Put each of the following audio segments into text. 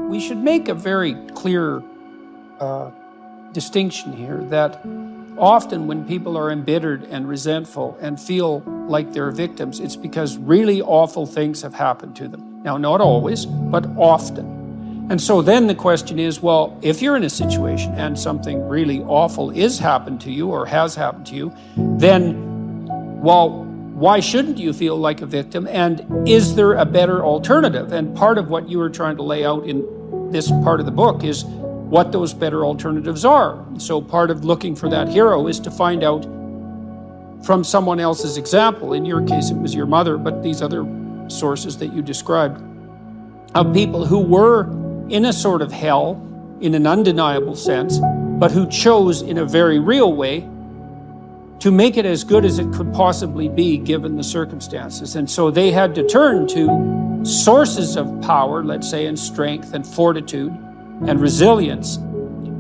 We should make a very clear distinction here that often when people are embittered and resentful and feel like they're victims, it's because really awful things have happened to them. Now, not always, but often. And so then the question is, well, if you're in a situation and something really awful is happened to you or has happened to you, then, well, why shouldn't you feel like a victim? And is there a better alternative? And part of what you were trying to lay out in this part of the book is what those better alternatives are. So part of looking for that hero is to find out from someone else's example. In your case, it was your mother, but these other sources that you described, of people who were in a sort of hell, in an undeniable sense, but who chose in a very real way to make it as good as it could possibly be given the circumstances. And so they had to turn to sources of power, let's say, and strength and fortitude and resilience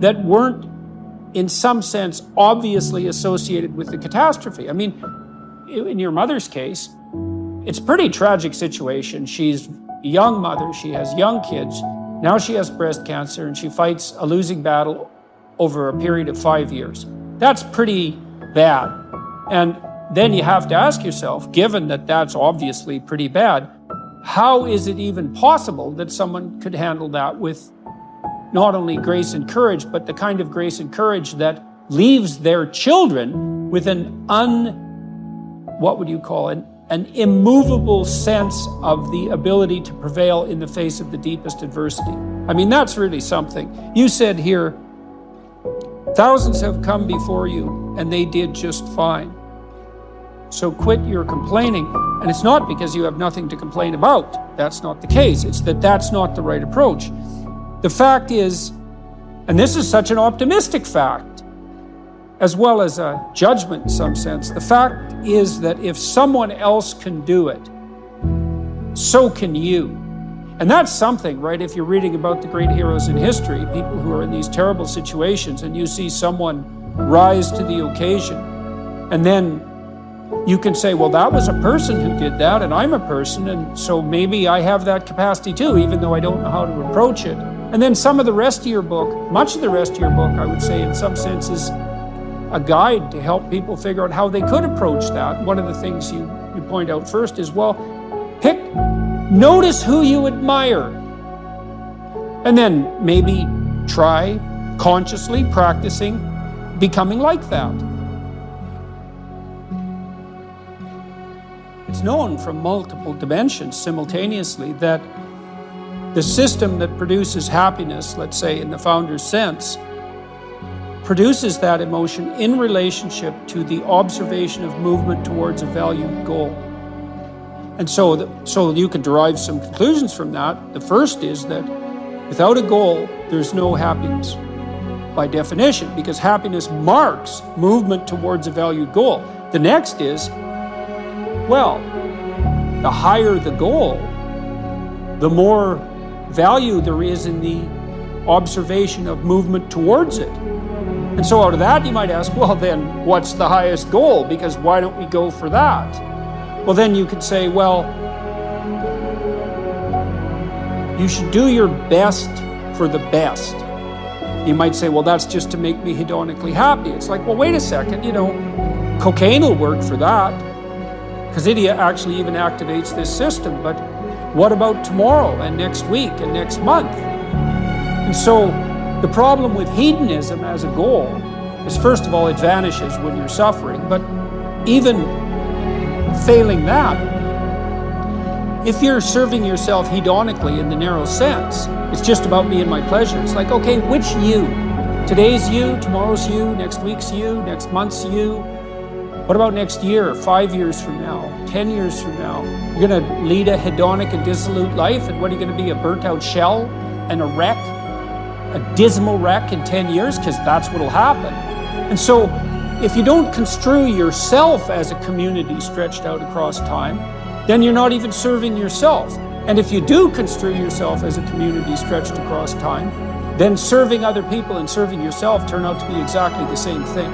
that weren't, in some sense, obviously associated with the catastrophe. I mean, in your mother's case, it's a pretty tragic situation. She's a young mother, she has young kids, now she has breast cancer, and she fights a losing battle over a period of 5 years. That's pretty bad. And then you have to ask yourself, given that that's obviously pretty bad, how is it even possible that someone could handle that with not only grace and courage, but the kind of grace and courage that leaves their children with an immovable sense of the ability to prevail in the face of the deepest adversity? I mean, that's really something. You said here, thousands have come before you and they did just fine. So quit your complaining. And it's not because you have nothing to complain about. That's not the case. It's that that's not the right approach. The fact is, and this is such an optimistic fact, as well as a judgment in some sense, the fact is that if someone else can do it, so can you. And that's something, right? If you're reading about the great heroes in history, people who are in these terrible situations, and you see someone rise to the occasion, and then you can say, well, that was a person who did that, and I'm a person, and so maybe I have that capacity too, even though I don't know how to approach it. And then some of the rest of your book, much of the rest of your book, I would say in some sense is a guide to help people figure out how they could approach that. One of the things you point out first is, well, notice who you admire, and then maybe try consciously practicing becoming like that. It's known from multiple dimensions simultaneously that the system that produces happiness, let's say in the founder's sense, produces that emotion in relationship to the observation of movement towards a valued goal. And so you can derive some conclusions from that. The first is that without a goal, there's no happiness by definition, because happiness marks movement towards a valued goal. The next is, well, the higher the goal, the more value there is in the observation of movement towards it. And so out of that, you might ask, well, then what's the highest goal? Because why don't we go for that? Well, then you could say, well, you should do your best for the best. You might say, well, that's just to make me hedonically happy. It's like, well, wait a second, cocaine will work for that, because it actually even activates this system. But what about tomorrow and next week and next month? And so the problem with hedonism as a goal is, first of all, it vanishes when you're suffering. But even failing that, if you're serving yourself hedonically in the narrow sense, it's just about me and my pleasure. It's like, okay, which you? Today's you, tomorrow's you, next week's you, next month's you. What about next year, 5 years from now, 10 years from now? You're going to lead a hedonic and dissolute life, and what are you going to be, a burnt-out shell and a wreck, a dismal wreck in 10 years? Because that's what will happen. And so if you don't construe yourself as a community stretched out across time, then you're not even serving yourself. And if you do construe yourself as a community stretched across time, then serving other people and serving yourself turn out to be exactly the same thing.